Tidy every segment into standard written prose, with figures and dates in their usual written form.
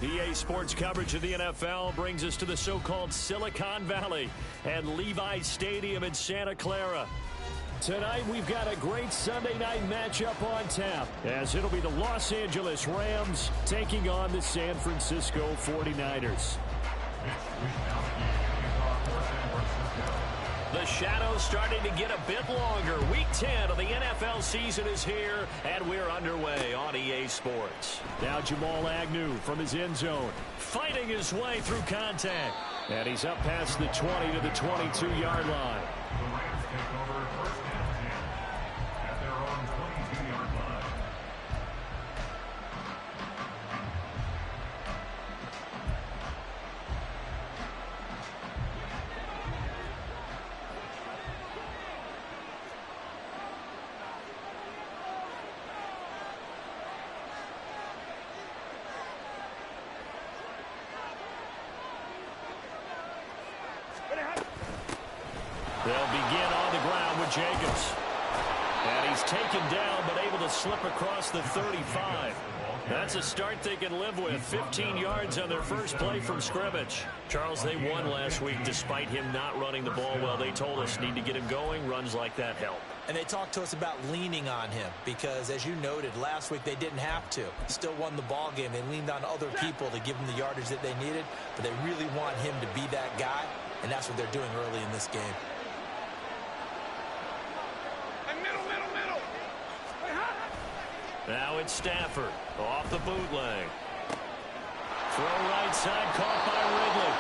EA Sports coverage of the NFL brings us to the so-called Silicon Valley and Levi's Stadium in Santa Clara. Tonight, we've got a great Sunday night matchup on tap, as it'll be the Los Angeles Rams taking on the San Francisco 49ers. The shadow's starting to get a bit longer. Week 10 of the NFL season is here, and we're underway on EA Sports. Now Jamal Agnew from his end zone, fighting his way through contact. And he's up past the 20 to the 22-yard line. They'll begin on the ground with Jacobs. And he's taken down, but able to slip across the 35. That's a start they can live with. 15 yards on their first play from scrimmage. Charles, they won last week despite him not running the ball well. They told us need to get him going. Runs like that help. And they talked to us about leaning on him because, as you noted, last week they didn't have to. Still won the ball game. They leaned on other people to give them the yardage that they needed, but they really want him to be that guy, and that's what they're doing early in this game. Now it's Stafford off the bootleg. Throw right side, caught by Ridley.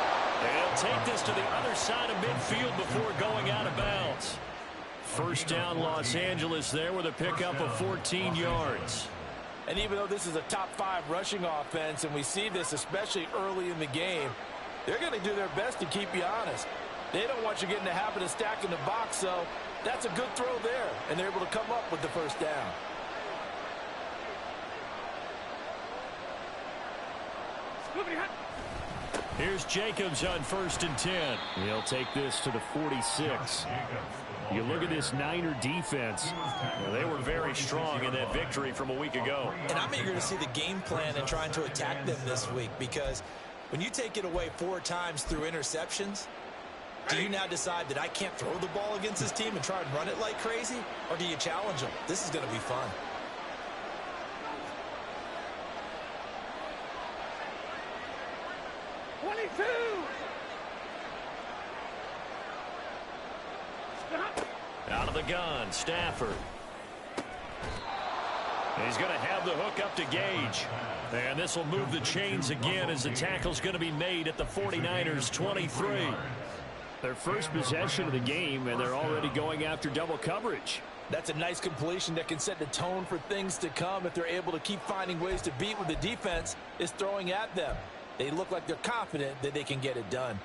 They'll take this to the other side of midfield before going out of bounds. First down, Los Angeles there with a pickup of 14 yards. And even though this is a top 5 rushing offense, and we see this especially early in the game, they're going to do their best to keep you honest. They don't want you getting the habit of stacking the box, so that's a good throw there, and they're able to come up with the first down. Here's Jacobs on 1st and 10. He'll take this to the 46. You look at this Niner defense. Well, they were very strong in that victory from a week ago. And I'm eager to see the game plan and trying to attack them this week, because when you take it away 4 times through interceptions, do you now decide that I can't throw the ball against this team and try and run it like crazy? Or do you challenge them? This is going to be fun. Out of the gun, Stafford. He's going to have the hook up to Gage. And this will move the chains again as the tackle's going to be made at the 49ers 23. Their first possession of the game, and they're already going after double coverage. That's a nice completion that can set the tone for things to come if they're able to keep finding ways to beat what the defense is throwing at them. They look like they're confident that they can get it done.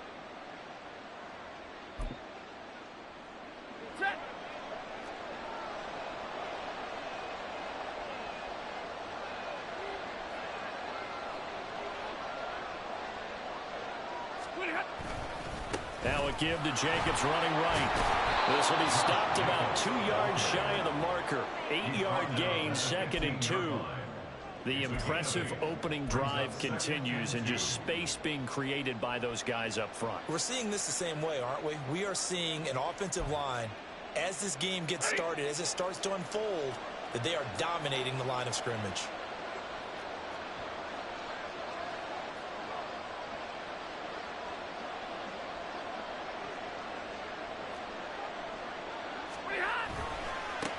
Now a give to Jacobs running right. This will be stopped about 2 yards shy of the marker. 8-yard gain, 2nd and 2. The impressive opening drive continues, and just space being created by those guys up front. We're seeing this the same way, aren't we? We are seeing an offensive line, as this game gets started, as it starts to unfold, that they are dominating the line of scrimmage.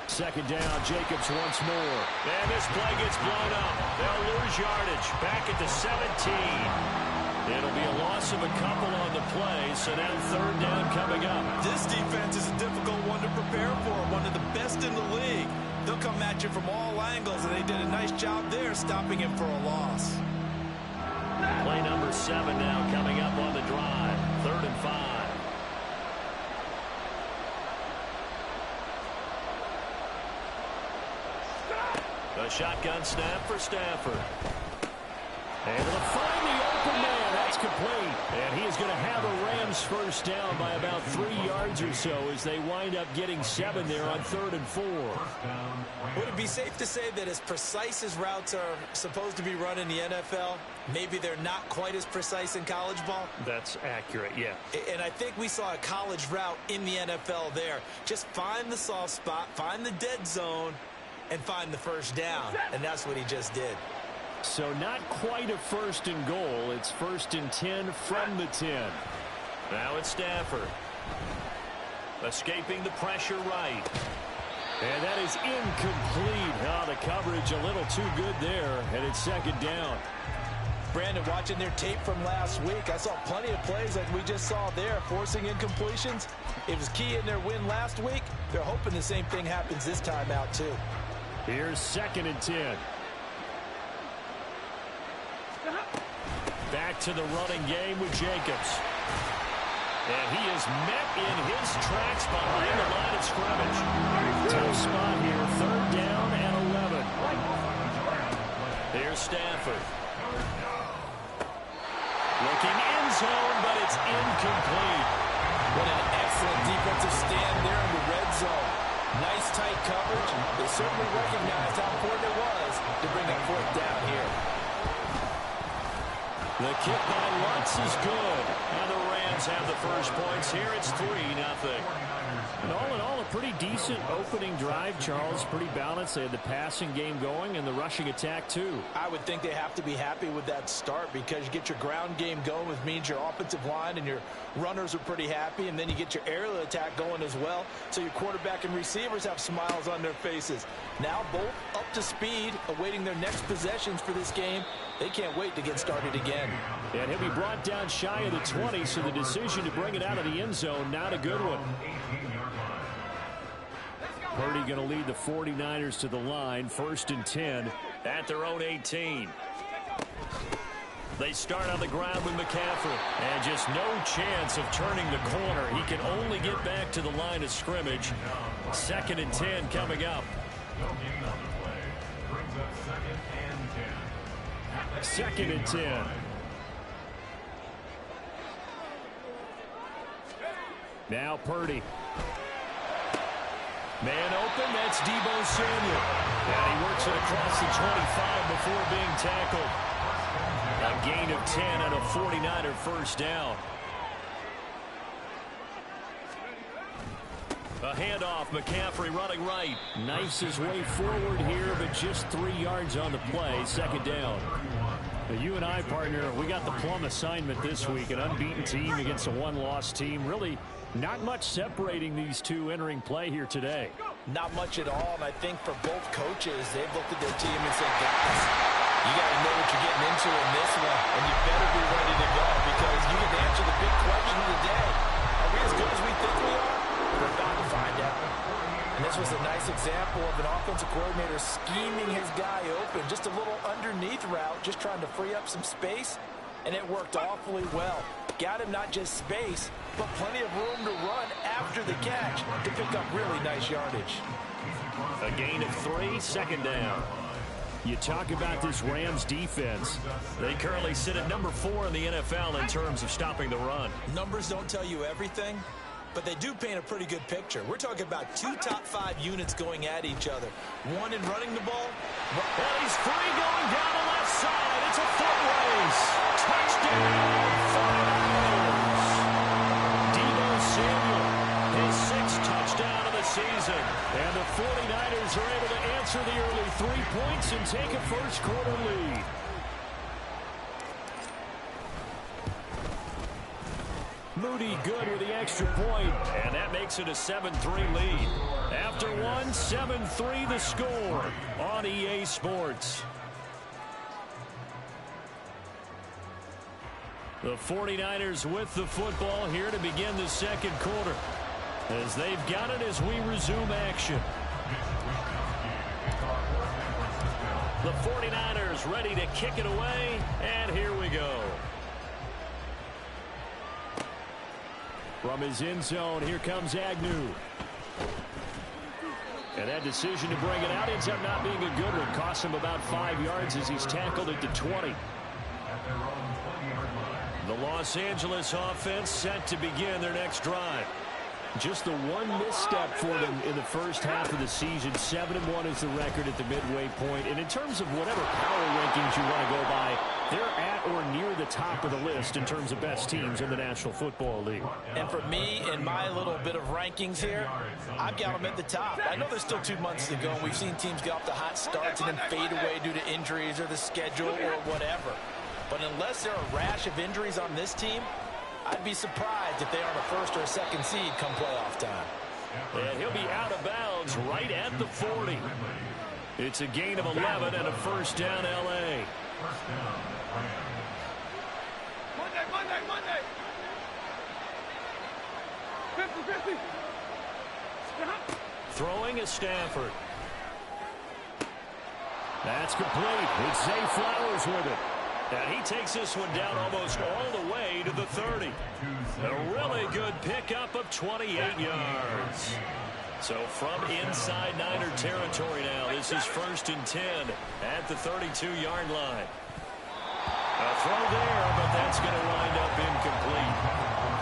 Second down, Jacobs once more. And this play gets blown up. They'll lose yardage. Back at the 17. It'll be a loss of a couple on the play, so now 3rd down coming up. This defense is a difficult one to prepare for, one of the best in the league. They'll come at you from all angles, and they did a nice job there stopping him for a loss. Play number 7 now coming up on the drive. 3rd and 5. A shotgun snap for Stafford. Able to find the open man. That's complete. And he is going to have a Rams first down by about 3 yards or so as they wind up getting 7 there on 3rd and 4. Would it be safe to say that as precise as routes are supposed to be run in the NFL, maybe they're not quite as precise in college ball? That's accurate, yeah. And I think we saw a college route in the NFL there. Just find the soft spot, find the dead zone, and find the first down. And that's what he just did. So not quite a 1st and goal. It's 1st and 10 from the 10. Now it's Stafford. Escaping the pressure right. And that is incomplete. Oh, the coverage a little too good there. And it's 2nd down. Brandon, watching their tape from last week, I saw plenty of plays like we just saw there, forcing incompletions. It was key in their win last week. They're hoping the same thing happens this time out, too. Here's 2nd and 10. Back to the running game with Jacobs. And he is met in his tracks behind the line of scrimmage. Tough spot here. 3rd down and 11. Here's Stafford. Looking end zone, but it's incomplete. What an excellent defensive stand there in the red zone. Nice tight coverage. They certainly recognized how important it was to bring up 4th down here. The kick by Lutz is good. And the Rams have the first points here. It's 3-0. And all in all, a pretty decent opening drive, Charles. Pretty balanced. They had the passing game going and the rushing attack, too. I would think they have to be happy with that start because you get your ground game going, which means your offensive line and your runners are pretty happy, and then you get your aerial attack going as well, so your quarterback and receivers have smiles on their faces. Now both up to speed, awaiting their next possessions for this game. They can't wait to get started again. And he'll be brought down shy of the 20, so the decision to bring it out of the end zone, not a good one. Purdy going to lead the 49ers to the line, 1st and 10 at their own 18. They start on the ground with McCaffrey, and just no chance of turning the corner. He can only get back to the line of scrimmage. 2nd and 10 coming up. 2nd and 10. Now Purdy. Man open, that's Deebo Samuel. And he works it across the 25 before being tackled. A gain of 10 and a 49er first down. A handoff, McCaffrey running right. Knifes his way forward here, but just 3 yards on the play, 2nd down. Now, you and I, partner, we got the plum assignment this week. An unbeaten team against a one-loss team. Really not much separating these two entering play here today. Not much at all, and I think for both coaches, they've looked at their team and said, guys, you got to know what you're getting into in this one, and you better be ready to go because you get to answer the big question of the day. Are we as good as we think we are? We're about to find out. And this was a nice example of an offensive coordinator scheming his guy open. Just a little underneath route, just trying to free up some space, and it worked awfully well. Got him not just space, but plenty of room to run after the catch to pick up really nice yardage. A gain of 3, 2nd down. You talk about this Rams defense. They currently sit at number 4 in the NFL in terms of stopping the run. Numbers don't tell you everything, but they do paint a pretty good picture. We're talking about 2 top 5 units going at each other. One in running the ball. And he's free going down the left side. It's a foot race. Touchdown, 49ers. Deebo Samuel, his 6th touchdown of the season. And the 49ers are able to answer the early 3 points and take a first quarter lead. Moody good with the extra point, and that makes it a 7-3 lead. After one, 7-3 the score on EA Sports. The 49ers with the football here to begin the 2nd quarter, as they've got it as we resume action. The 49ers ready to kick it away, and here we go. From his end zone, here comes Agnew. And that decision to bring it out ends up not being a good one. Costs him about 5 yards as he's tackled at the 20. The Los Angeles offense set to begin their next drive. Just the one misstep for them in the first half of the season. 7-1 is the record at the midway point. And in terms of whatever power rankings you want to go by, they're at or near the top of the list in terms of best teams in the National Football League. And for me, in my little bit of rankings here, I've got them at the top. I know there's still 2 months to go, and we've seen teams get off to hot starts and then fade away due to injuries or the schedule or whatever. But unless there are a rash of injuries on this team, I'd be surprised if they aren't a 1st or a 2nd seed come playoff time. And he'll be out of bounds right at the 40. It's a gain of 11 and a first down, L.A. Monday. 50. Throwing is Stafford. That's complete. It's Zay Flowers with it. And he takes this one down almost all the way to the 30. A really good pickup of 28 yards. So from inside Niner territory now, this is 1st and 10 at the 32-yard line. A throw there, but that's going to wind up incomplete.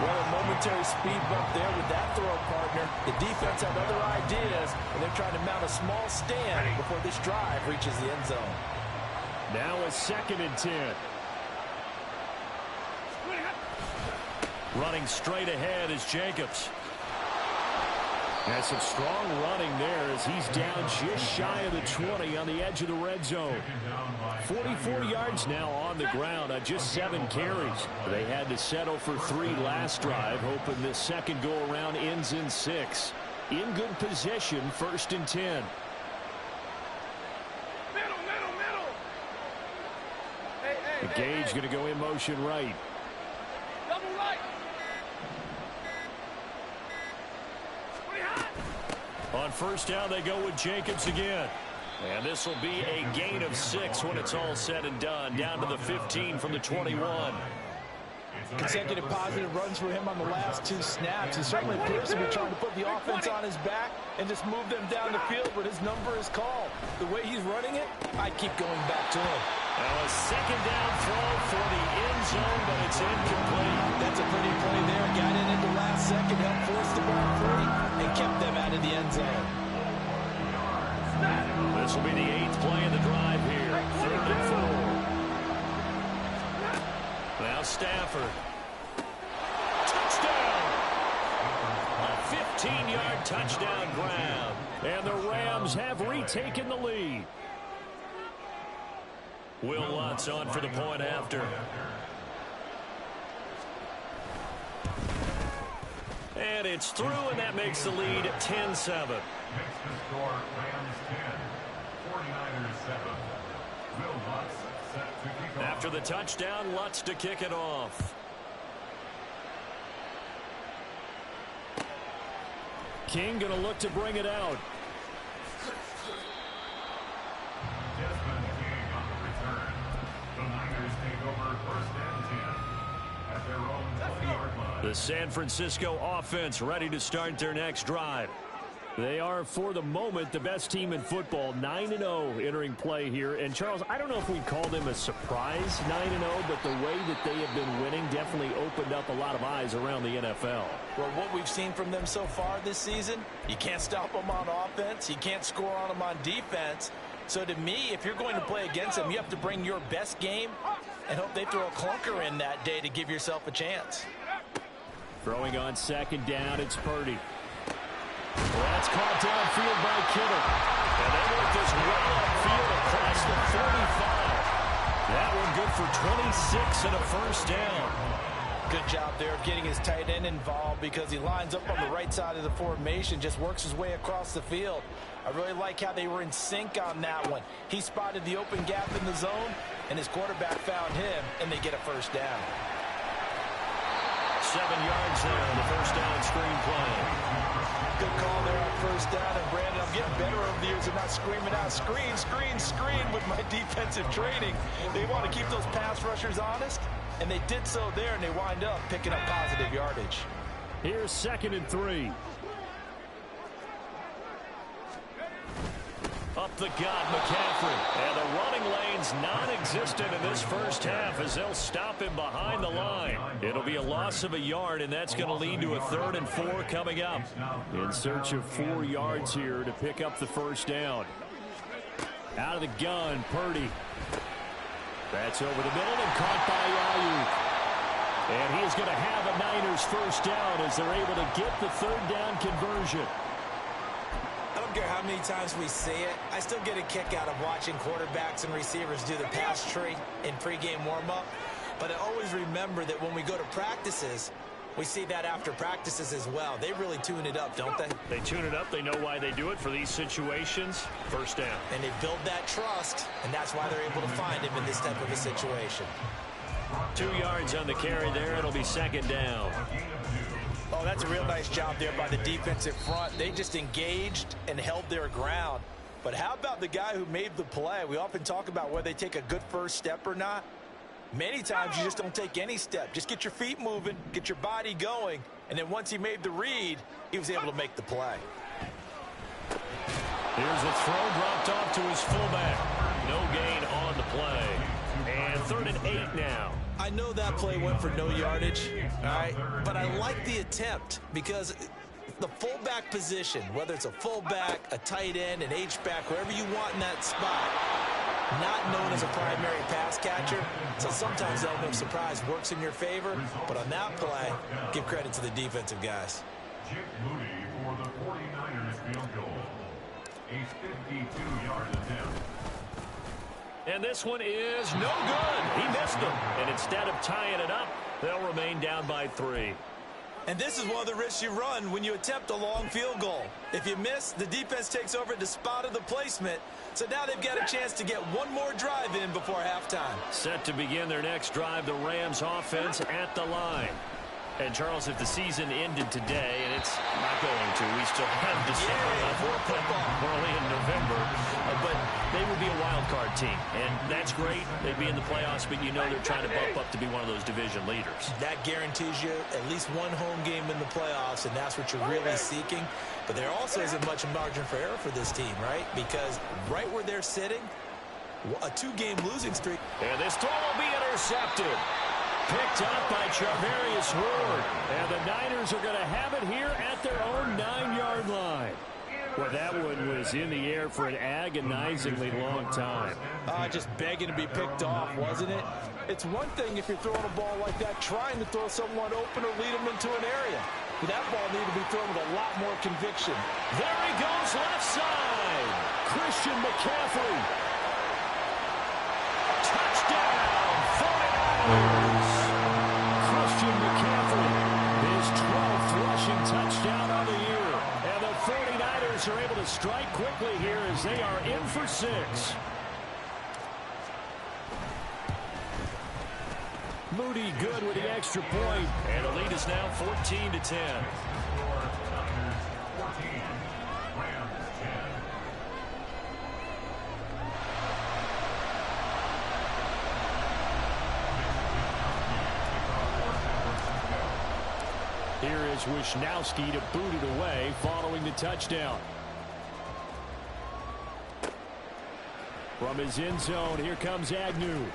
Well, a momentary speed bump there with that throw, partner. The defense had other ideas, and they're trying to mount a small stand before this drive reaches the end zone. Now a 2nd and 10. Running straight ahead is Jacobs. And some strong running there as he's down just shy of the 20 on the edge of the red zone. 44 yards now on the ground on just 7 carries. They had to settle for 3 last drive, hoping this second go-around ends in 6. In good position, 1st and 10. The Gage going to go in motion right. Double right. On 1st down, they go with Jacobs again. And this will be a gain of 6 when it's all said and done. Down to the 15 from the 21. Consecutive positive runs for him on the last 2 snaps. He certainly appears to be trying to put the offense on his back and just move them down the field, but his number is called. The way he's running it, I keep going back to him. Now a second down throw for the end zone, but it's incomplete. That's a pretty play there. Got in at the last second, helped force the ball free, and kept them out of the end zone. This will be the 8th play of the drive here. 3rd and 4. Now Stafford. Touchdown! A 15-yard touchdown grab. And the Rams have retaken the lead. Will Lutz on for the point after. And it's through, and that makes the lead 10-7. Next to score, Rams 10, 49ers 7. Will Lutz set to kick off. After the touchdown, Lutz to kick it off. King going to look to bring it out. Desmond King on the return. The Niners take over 1st and 10 at their own 20-yard line. The San Francisco offense ready to start their next drive. They are, for the moment, the best team in football, 9-0 entering play here. And, Charles, I don't know if we'd call them a surprise 9-0, but the way that they have been winning definitely opened up a lot of eyes around the NFL. Well, what we've seen from them so far this season, you can't stop them on offense. You can't score on them on defense. So, to me, if you're going to play against them, you have to bring your best game and hope they throw a clunker in that day to give yourself a chance. Throwing on 2nd down, it's Purdy. Well, that's caught downfield by Kittle. And they work this well upfield across the 45. That one good for 26 and a 1st down. Good job there of getting his tight end involved because he lines up on the right side of the formation, just works his way across the field. I really like how they were in sync on that one. He spotted the open gap in the zone, and his quarterback found him, and they get a 1st down. 7 yards there on the 1st down screen play. Good call there on 1st down, and Brandon, I'm getting better over the years of not screaming out, screen, screen, screen with my defensive training. They want to keep those pass rushers honest, and they did so there, and they wind up picking up positive yardage. Here's 2nd and 3. Up the gut, McCaffrey. And the running lane's non-existent in this first half as they'll stop him behind the line. It'll be a loss of a yard, and that's going to lead to a 3rd and 4 coming up. In search of 4 yards here to pick up the 1st down. Out of the gun, Purdy. That's over the middle and caught by Ayuk. And he is going to have a Niners 1st down as they're able to get the 3rd down conversion. I don't care how many times we see it. I still get a kick out of watching quarterbacks and receivers do the pass tree in pregame warm-up. But I always remember that when we go to practices, we see that after practices as well. They really tune it up, don't they? They tune it up. They know why they do it for these situations. 1st down. And they build that trust, and that's why they're able to find him in this type of a situation. 2 yards on the carry there. It'll be 2nd down. Oh, that's a real nice job there by the defensive front. They just engaged and held their ground. But how about the guy who made the play? We often talk about whether they take a good first step or not. Many times you just don't take any step. Just get your feet moving, get your body going, and then once he made the read, he was able to make the play. Here's a throw dropped off to his fullback. No gain on the play. And 3rd and 8 now. I know that play went for no yardage, all right, but I like the attempt because the fullback position, whether it's a fullback, a tight end, an H-back, wherever you want in that spot, not known as a primary pass catcher, so sometimes element of surprise works in your favor, but on that play, give credit to the defensive guys. Jake Moody for for the 49ers field goal. A 52-yard attempt. And this one is no good. He missed them. And instead of tying it up, they'll remain down by 3. And this is one of the risks you run when you attempt a long field goal. If you miss, the defense takes over at the spot of the placement. So now they've got a chance to get one more drive in before halftime. Set to begin their next drive, the Rams offense at the line. And, Charles, if the season ended today, and it's not going to, we still have December left. We're only in November. But they would be a wild card team. And that's great. They'd be in the playoffs, but you know they're trying to bump up to be one of those division leaders. That guarantees you at least one home game in the playoffs, and that's what you're really seeking. But there also isn't much margin for error for this team, right? Because right where they're sitting, a 2-game losing streak. And this throw will be intercepted. Picked up by Charvarius Ward. And the Niners are going to have it here at their own 9-yard line. Well, that one was in the air for an agonizingly long time. Just begging to be picked off, wasn't it? It's one thing if you're throwing a ball like that, trying to throw someone open or lead them into an area. But that ball needed to be thrown with a lot more conviction. There he goes, left side. Christian McCaffrey. Touchdown, 49ers. Christian McCaffrey, his 12th rushing touchdown on the year. And the 49ers are able to strike quickly here as they are in for 6. Moody good with the extra point. And the lead is now 14-10. Here is Wisnowski to boot it away following the touchdown. From his end zone, here comes Agnew.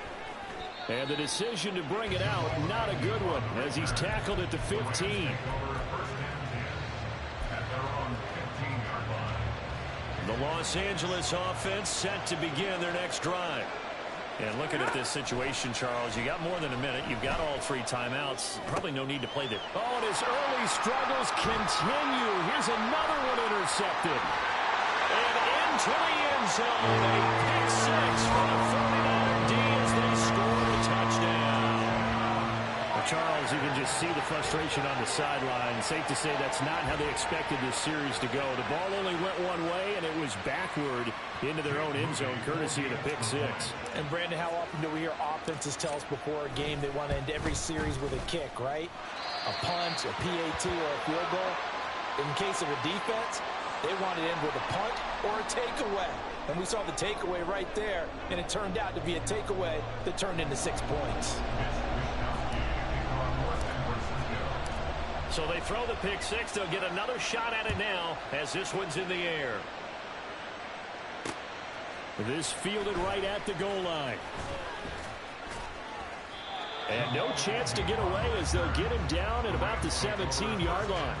And the decision to bring it out, not a good one, as he's tackled at the 15. The Los Angeles offense set to begin their next drive. And looking at this situation, Charles, you got more than a minute. You've got all 3 timeouts. Probably no need to play the... Oh, and his early struggles continue. Here's another one intercepted. And into the end zone, a pick 6 for the 49er D as they score a touchdown. Well, Charles, you can just see the frustration on the sideline. Safe to say that's not how they expected this series to go. The ball only went one way, and it was backward into their own end zone, courtesy of the pick 6. And, Brandon, how often do we hear offenses tell us before a game they want to end every series with a kick, right? A punt, a PAT, or a field goal. In case of a defense, they want to end with a punt or a takeaway. And we saw the takeaway right there, and it turned out to be a takeaway that turned into 6 points. So they throw the pick 6. They'll get another shot at it now as this one's in the air. This fielded right at the goal line. And no chance to get away as they'll get him down at about the 17-yard line.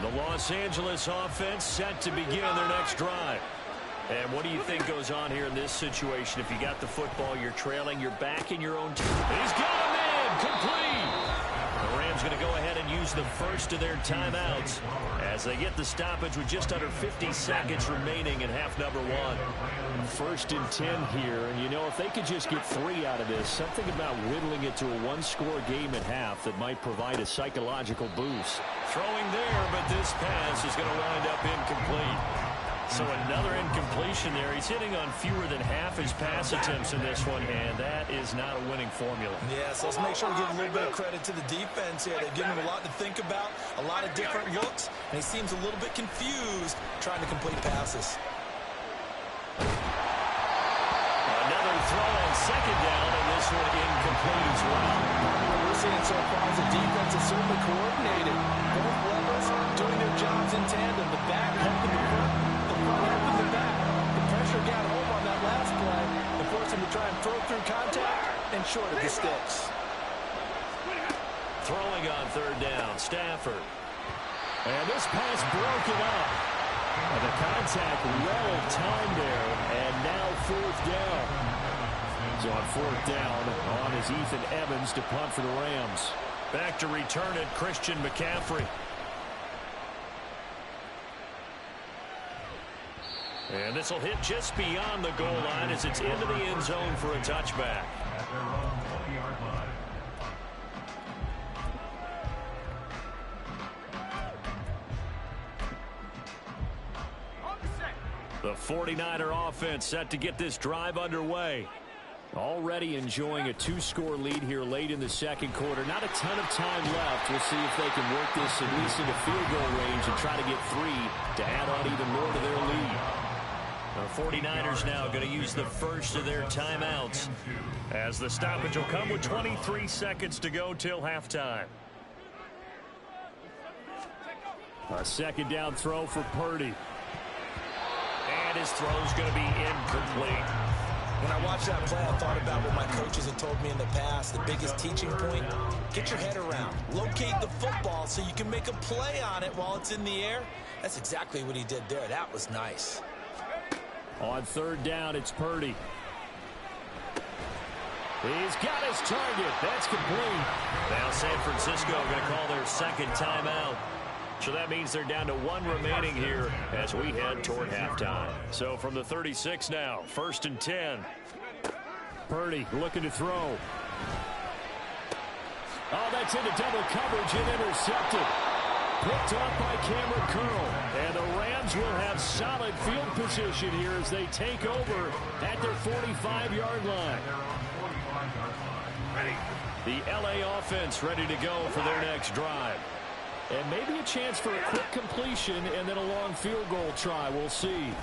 The Los Angeles offense set to begin their next drive. And what do you think goes on here in this situation? If you got the football, you're trailing, you're back in your own team. He's got him in, complete. The Rams going to go ahead and use the first of their timeouts as they get the stoppage with just under 50 seconds remaining in half number 1. First and 10 here, and you know, if they could just get 3 out of this, something about whittling it to a 1-score game at half that might provide a psychological boost. Throwing there, but this pass is going to wind up incomplete. So another incompletion there. He's hitting on fewer than half his pass attempts in this one, and that is not a winning formula. Yeah, so let's make sure we give a little bit of credit to the defense here. They've given him a lot to think about, a lot of different looks, and he seems a little bit confused trying to complete passes. Another throw on second down, and this one incomplete as well. What we're seeing so far is the defense is certainly coordinated. Both levels doing their jobs in tandem. The back helping the front, the front helping the back. The pressure got home on that last play and forced him to try and throw through contact and short of the sticks. Throwing on third down, Stafford. And this pass broken up. The contact well timed there, and now fourth down. So on fourth down, on is Ethan Evans to punt for the Rams. Back to return it, Christian McCaffrey. And this will hit just beyond the goal line as it's into the end zone for a touchback. At their own 20-yard line. The 49er offense set to get this drive underway. Already enjoying a two-score lead here late in the second quarter. Not a ton of time left. We'll see if they can work this at least into field goal range and try to get 3 to add on even more to their lead. The 49ers now going to use the first of their timeouts as the stoppage will come with 23 seconds to go till halftime. A second down throw for Purdy. And his throw's going to be incomplete. When I watched that play, I thought about what my coaches had told me in the past. The biggest teaching point, get your head around. Locate the football so you can make a play on it while it's in the air. That's exactly what he did there. That was nice. On third down, it's Purdy. He's got his target. That's complete. Now San Francisco going to call their second timeout. So that means they're down to 1 remaining here as we head toward halftime. So from the 36 now, 1st and 10. Purdy looking to throw. Oh, that's into double coverage and intercepted. Picked off by Cameron Curl. And the Rams will have solid field position here as they take over at their 45-yard line. The LA offense ready to go for their next drive. And maybe a chance for a quick completion and then a long field goal try. We'll see.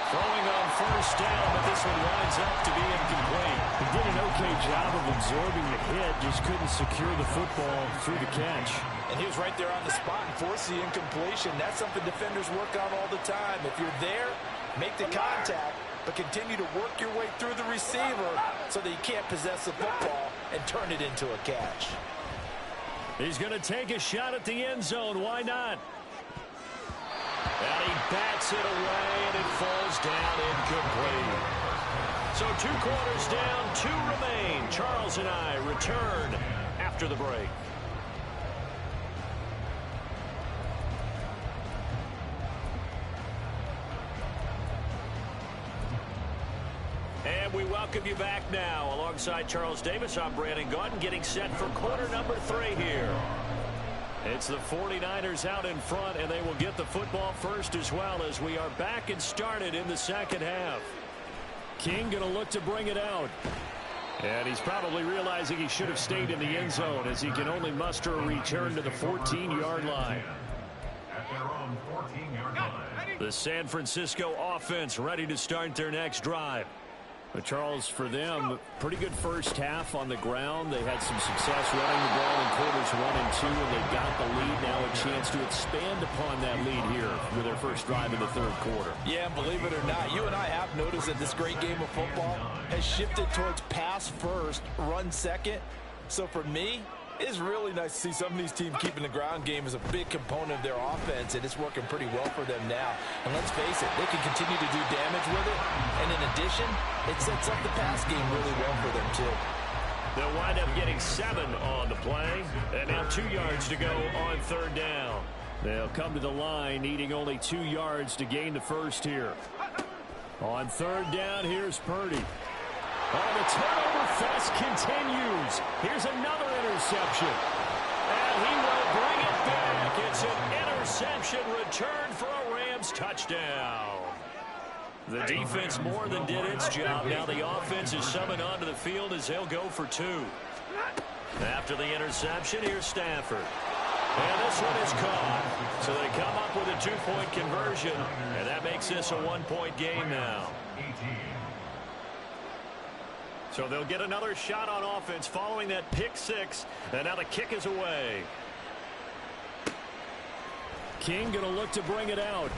Throwing on first down, but this one winds up to be incomplete. He did an okay job of absorbing the hit, just couldn't secure the football through the catch. And he was right there on the spot and forced the incompletion. That's something defenders work on all the time. If you're there, make the contact, but continue to work your way through the receiver so that you can't possess the football and turn it into a catch. He's going to take a shot at the end zone. Why not? And he bats it away, and it falls down incomplete. So 2 quarters down, 2 remain. Charles and I return after the break. And we welcome you back now. Alongside Charles Davis, I'm Brandon Gaudin, getting set for quarter number 3 here. It's the 49ers out in front, and they will get the football first as well as we are back and started in the second half. King going to look to bring it out. And he's probably realizing he should have stayed in the end zone as he can only muster a return to the 14-yard line. At their own 14-yard line. The San Francisco offense ready to start their next drive. But Charles, for them, pretty good first half on the ground. They had some success running the ball in quarters 1 and 2, and they got the lead. Now a chance to expand upon that lead here with their first drive in the third quarter. Yeah, believe it or not, you and I have noticed that this great game of football has shifted towards pass first, run second. So for me, it's really nice to see some of these teams keeping the ground game as a big component of their offense, and it's working pretty well for them now. And let's face it, they can continue to do damage with it. And in addition, it sets up the pass game really well for them, too. They'll wind up getting 7 on the play. And now 2 yards to go on third down. They'll come to the line, needing only 2 yards to gain the first here. On third down, here's Purdy. Oh, the turnover fest continues. Here's another interception. And he will bring it back. It's an interception return for a Rams touchdown. The defense more than did its job. Now the offense is summoned onto the field as they'll go for 2. After the interception, here's Stafford. And this one is caught. So they come up with a 2-point conversion. And that makes this a 1-point game now. So they'll get another shot on offense following that pick 6. And now the kick is away. King going to look to bring it out.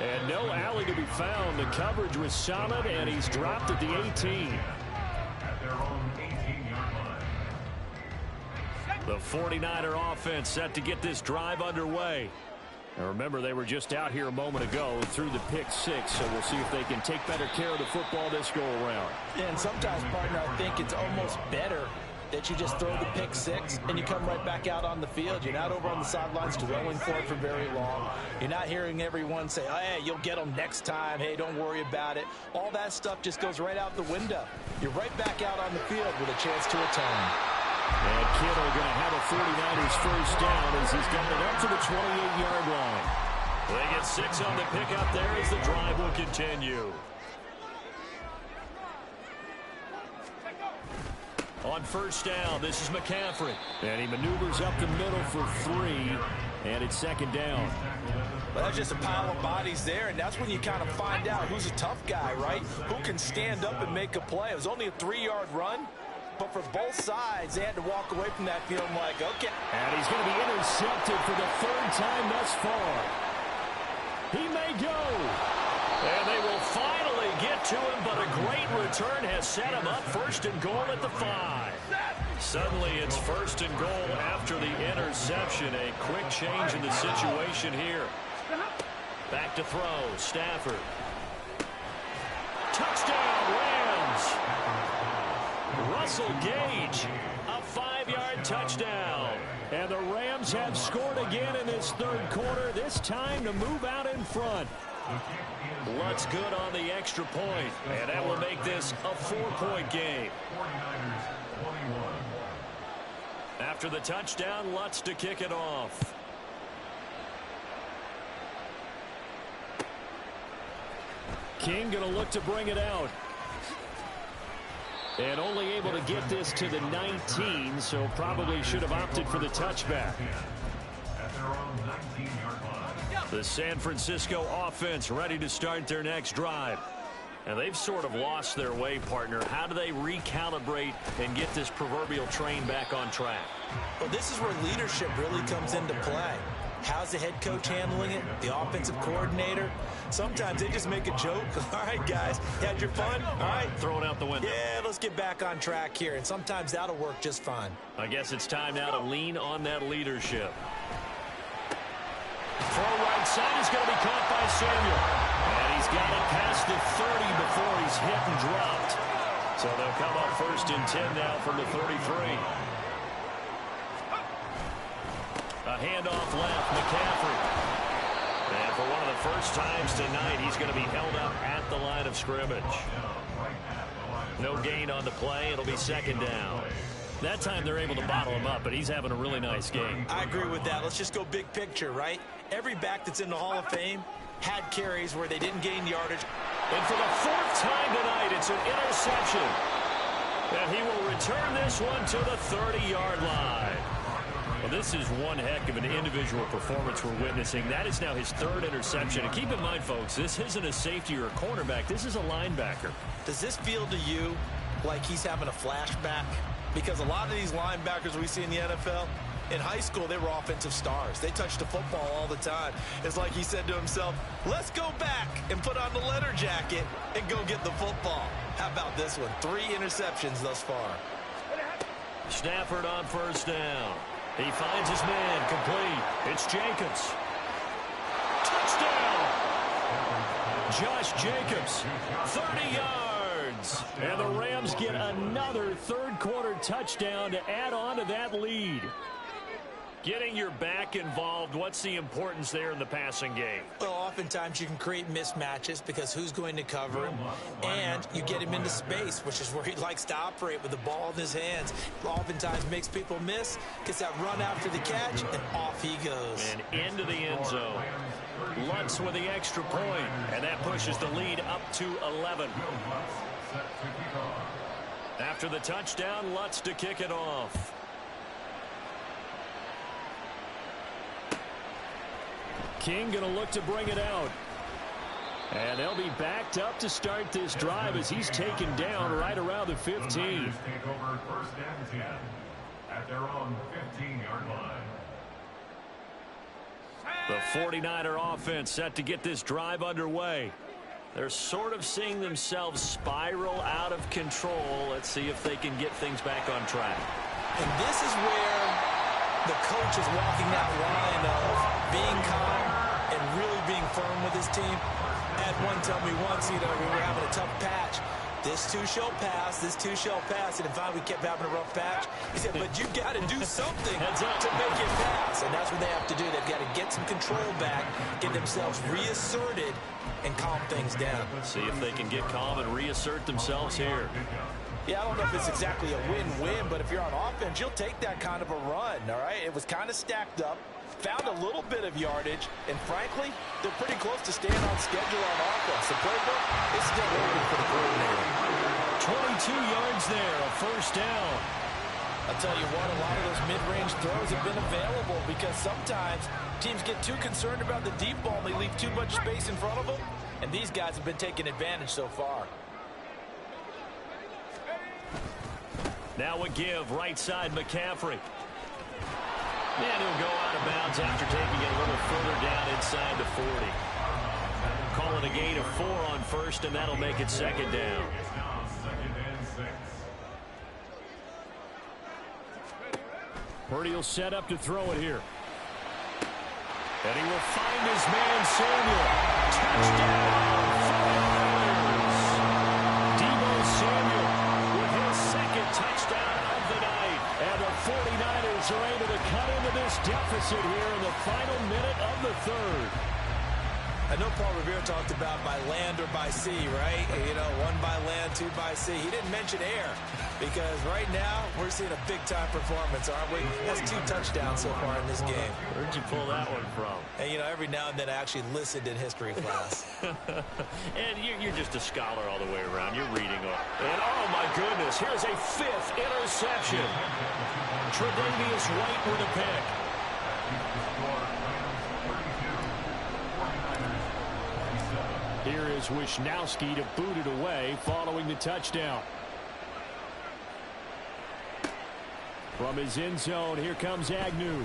And no alley to be found. The coverage was solid, and he's dropped at the 18. At their own 18-yard line. The 49er offense set to get this drive underway. And remember, they were just out here a moment ago through the pick six, so we'll see if they can take better care of the football this go-around. And sometimes, partner, I think it's almost better that you just throw the pick six and you come right back out on the field. You're not over on the sidelines dwelling for it for very long. You're not hearing everyone say, oh, hey, you'll get them next time. Hey, don't worry about it. All that stuff just goes right out the window. You're right back out on the field with a chance to atone. And Kittle going to have a 49ers first down as he's got it up to the 28-yard line. They get 6 on the pickup there as the drive will continue. On first down, this is McCaffrey. And he maneuvers up the middle for 3, and it's second down. Well, that's just a pile of bodies there, and that's when you kind of find out who's a tough guy, right? Who can stand up and make a play. It was only a 3-yard run, but for both sides, they had to walk away from that feeling like, okay. And he's going to be intercepted for the 3rd time thus far. He may go. And they will finally get to him, but a great return has set him up 1st and goal at the 5. Suddenly it's 1st and goal after the interception. A quick change in the situation here. Back to throw, Stafford. Touchdown, Rams. Russell Gage, a 5-yard touchdown. And the Rams have scored again in this 3rd quarter, this time to move out in front. Lutz good on the extra point, and that will make this a 4-point game. After the touchdown, Lutz to kick it off. King going to look to bring it out. And only able to get this to the 19, so probably should have opted for the touchback. The San Francisco offense ready to start their next drive. And they've sort of lost their way, partner. How do they recalibrate and get this proverbial train back on track? Well, this is where leadership really comes into play. How's the head coach handling it? The offensive coordinator? Sometimes they just make a joke. All right, guys, had your fun? All right. Throw it out the window. Yeah, let's get back on track here. And sometimes that'll work just fine. I guess it's time now to lean on that leadership. Throw right side is going to be caught by Samuel. And he's got it past the 30 before he's hit and dropped. So they'll come up 1st and 10 now from the 33. A handoff left, McCaffrey. And for one of the first times tonight, he's going to be held up at the line of scrimmage. No gain on the play. It'll be 2nd down. That time they're able to bottle him up, but he's having a really nice game. I agree with that. Let's just go big picture, right? Every back that's in the Hall of Fame had carries where they didn't gain yardage. And for the 4th time tonight, it's an interception. And he will return this one to the 30-yard line. Well, this is one heck of an individual performance we're witnessing. That is now his 3rd interception. And keep in mind, folks, this isn't a safety or a cornerback. This is a linebacker. Does this feel to you like he's having a flashback? Because a lot of these linebackers we see in the NFL, in high school, they were offensive stars. They touched the football all the time. It's like he said to himself, let's go back and put on the leather jacket and go get the football. How about this one? 3 interceptions thus far. Stafford on 1st down. He finds his man complete. It's Jacobs. Touchdown! Josh Jacobs, 30 yards. And the Rams get another 3rd quarter touchdown to add on to that lead. Getting your back involved, what's the importance there in the passing game? Well, oftentimes you can create mismatches because who's going to cover him, and you get him into space, which is where he likes to operate with the ball in his hands. Oftentimes makes people miss, gets that run after the catch, and off he goes. And into the end zone. Lutz with the extra point, and that pushes the lead up to 11. After the touchdown, Lutz to kick it off. King going to look to bring it out. And they'll be backed up to start this drive as he's taken down right around the 15. Take over 1st and 10 at their own 15-yard line. The 49er offense set to get this drive underway. They're sort of seeing themselves spiral out of control. Let's see if they can get things back on track. And this is where the coach is walking that line of being calm and really being firm with his team. I had one tell me once, we were having a tough patch. This too shall pass, this too shall pass. And finally we kept having a rough patch. He said, but you've got to do something to make it pass. And that's what they have to do. They've got to get some control back, get themselves reasserted, and calm things down. See if they can get calm and reassert themselves here. Yeah, I don't know if it's exactly a win-win, but if you're on offense, you'll take that kind of a run, all right? It was kind of stacked up, found a little bit of yardage, and frankly, they're pretty close to staying on schedule on offense. The playbook is still open for the coordinator. 22 yards there, a first down. I'll tell you what, a lot of those mid-range throws have been available because sometimes teams get too concerned about the deep ball and they leave too much space in front of them, and these guys have been taking advantage so far. Now a give, right side McCaffrey. And he'll go out of bounds after taking it a little further down inside the 40. Call it a gain of 4 on first, and that'll make it second down. Purdy will set up to throw it here. And he will find his man Samuel. Touchdown! Deebo Samuel with his second touchdown of the night. And the 49ers are able to cut into this deficit here in the final minute of the third. I know Paul Revere talked about by land or by sea, right? One by land, two by sea. He didn't mention air because right now we're seeing a big-time performance, aren't we? That's 2 touchdowns so far in this game. Where'd you pull that one from? And, every now and then I actually listened in history class. And you're just a scholar all the way around. You're reading all. And, oh, my goodness, here's a 5th interception. Tre'Davious White with a pick. Here is Wisnowski to boot it away following the touchdown. From his end zone, here comes Agnew.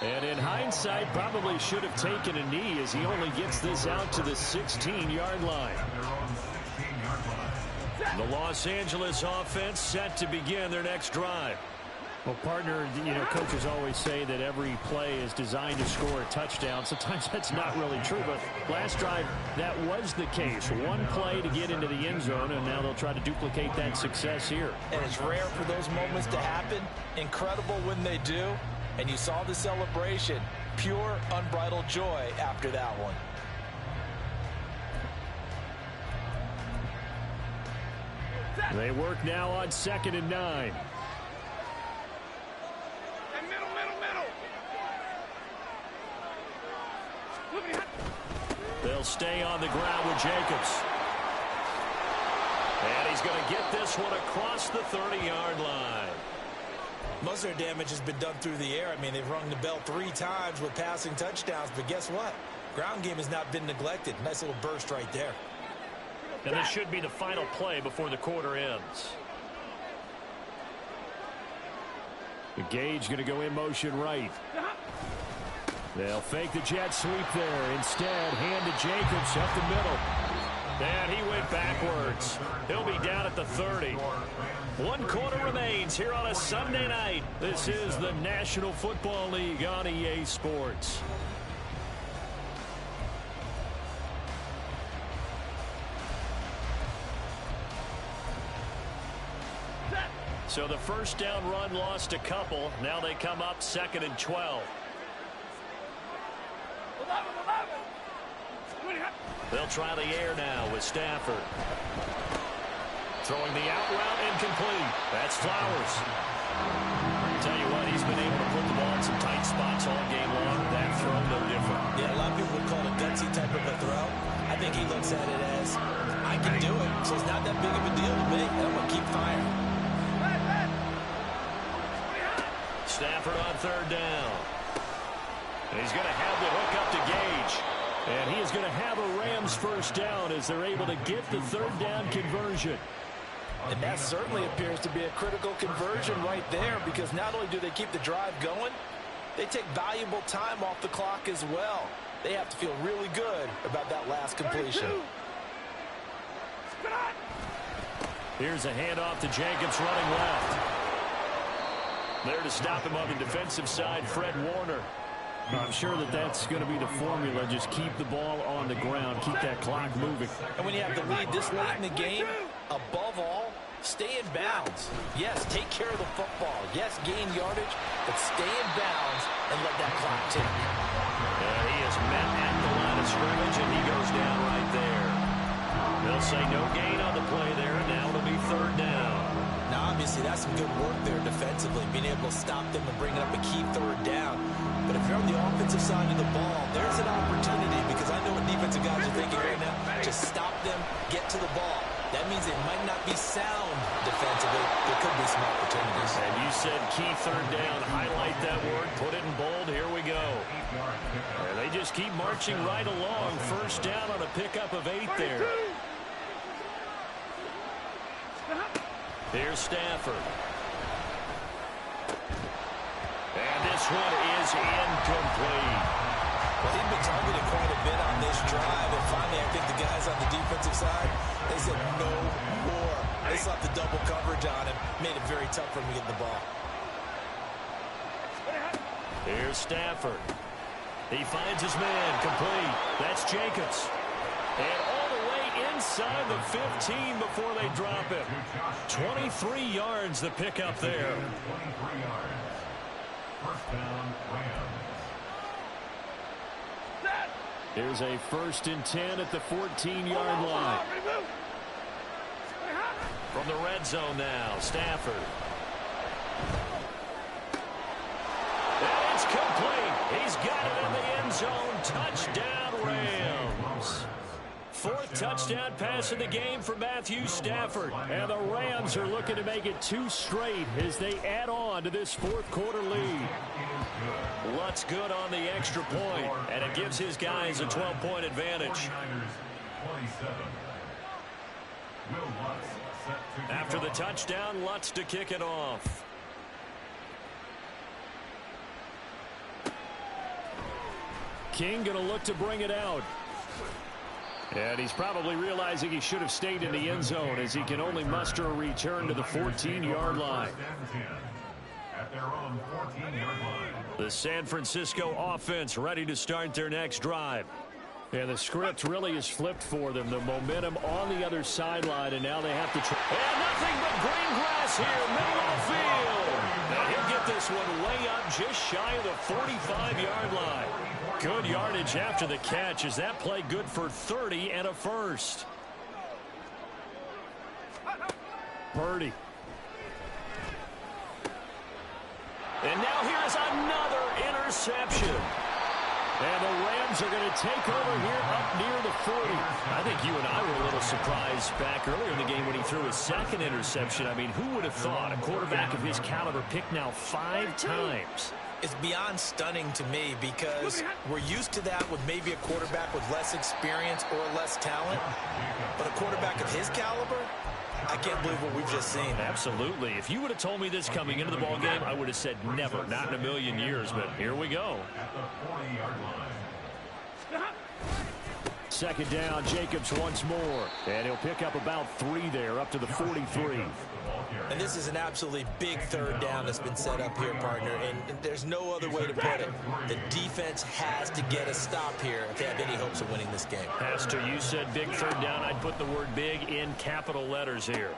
And in hindsight, probably should have taken a knee as he only gets this out to the 16-yard line. The Los Angeles offense set to begin their next drive. Well, partner, coaches always say that every play is designed to score a touchdown. Sometimes that's not really true, but last drive, that was the case. One play to get into the end zone, and now they'll try to duplicate that success here. And it's rare for those moments to happen. Incredible when they do. And you saw the celebration. Pure, unbridled joy after that one. They work now on 2nd and 9. They'll stay on the ground with Jacobs. And he's going to get this one across the 30-yard line. Most of their damage has been done through the air. I mean, they've rung the bell 3 times with passing touchdowns, but guess what? Ground game has not been neglected. Nice little burst right there. And this should be the final play before the quarter ends. The Gage going to go in motion right. They'll fake the jet sweep there. Instead, hand to Jacobs up the middle. And he went backwards. He'll be down at the 30. 1 quarter remains here on a Sunday night. This is the National Football League on EA Sports. So the first down run lost a couple. Now they come up 2nd and 12. They'll try the air now with Stafford. Throwing the out route incomplete. That's Flowers. Tell you what, he's been able to put the ball in some tight spots all game long. That throw, no different. Yeah, a lot of people would call it a gutsy type of a throw. I think he looks at it as, I can do it, so it's not that big of a deal to me, and I'm going to keep firing. Stafford on 3rd down. And he's going to have the hook up to Gage. And he is going to have a Rams first down as they're able to get the 3rd down conversion. And that certainly appears to be a critical conversion right there, because not only do they keep the drive going, they take valuable time off the clock as well. They have to feel really good about that last completion. Here's a handoff to Jacobs running left. There to stop him on the defensive side, Fred Warner. I'm sure that that's going to be the formula. Just keep the ball on the ground. Keep that clock moving. And when you have the lead this late in the game, above all, stay in bounds. Yes, take care of the football. Yes, gain yardage, but stay in bounds and let that clock tick. He is met at the line of scrimmage, and he goes down right there. They'll say no gain on the play there. Now it'll be third down. Now, obviously, that's some good work there defensively, being able to stop them and bring up a key third down. But if you're on the offensive side of the ball, there's an opportunity, because I know what defensive guys are thinking right now. Just stop them, get to the ball. That means they might not be sound defensively. There could be some opportunities. And you said key third down. Highlight that word. Put it in bold. Here we go. And they just keep marching right along. First down on a pickup of 8 there. Here's Stafford. And this one is incomplete. Well, he'd been targeted quite a bit on this drive, and finally I think the guys on the defensive side, they said no more. They slapped the double coverage on him, made it very tough for him to get the ball. Here's Stafford. He finds his man, complete. That's Jacobs. And all the way inside the 15 before they drop him. 23 yards the pickup there. 23 yards. First down, Rams. Here's a 1st and 10 at the 14-yard line. From the red zone now, Stafford. And it's complete. He's got it in the end zone. Touchdown, Rams. 4th touchdown pass of the game for Matthew Stafford. And the Rams are looking to make it 2 straight as they add on to this 4th quarter lead. Lutz good on the extra point, and it gives his guys a 12-point advantage. After the touchdown, Lutz to kick it off. King going to look to bring it out. And he's probably realizing he should have stayed in the end zone, as he can only muster a return to the 14-yard line. At their own 14-yard line. The San Francisco offense ready to start their next drive. And the script really is flipped for them. The momentum on the other sideline, and now they have to try. And nothing but green grass here, middle of the field. And he'll get this one way up just shy of the 45-yard line. Good yardage after the catch. Is that play good for 30 and a first? Purdy. And now here's another interception. And the Rams are going to take over here up near the 40. I think you and I were a little surprised back earlier in the game when he threw his 2nd interception. I mean, who would have thought a quarterback of his caliber picked now 5 times? It's beyond stunning to me, because we're used to that with maybe a quarterback with less experience or less talent. But a quarterback of his caliber, I can't believe what we've just seen. Absolutely. If you would have told me this coming into the ball game, I would have said never, not in a million years. But here we go. At the 40-yard line. 2nd down, Jacobs once more. And he'll pick up about 3 there, up to the 43. And this is an absolutely big 3rd down that's been set up here, partner. And there's no other way to put it. The defense has to get a stop here if they have any hopes of winning this game. Pastor, you said big 3rd down. I'd put the word big in capital letters here.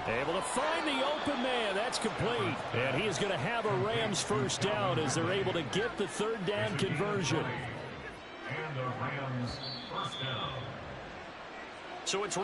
Able to find the open man. That's complete. And he is going to have a Rams 1st down as they're able to get the 3rd down conversion. And the Rams 1st down. So it's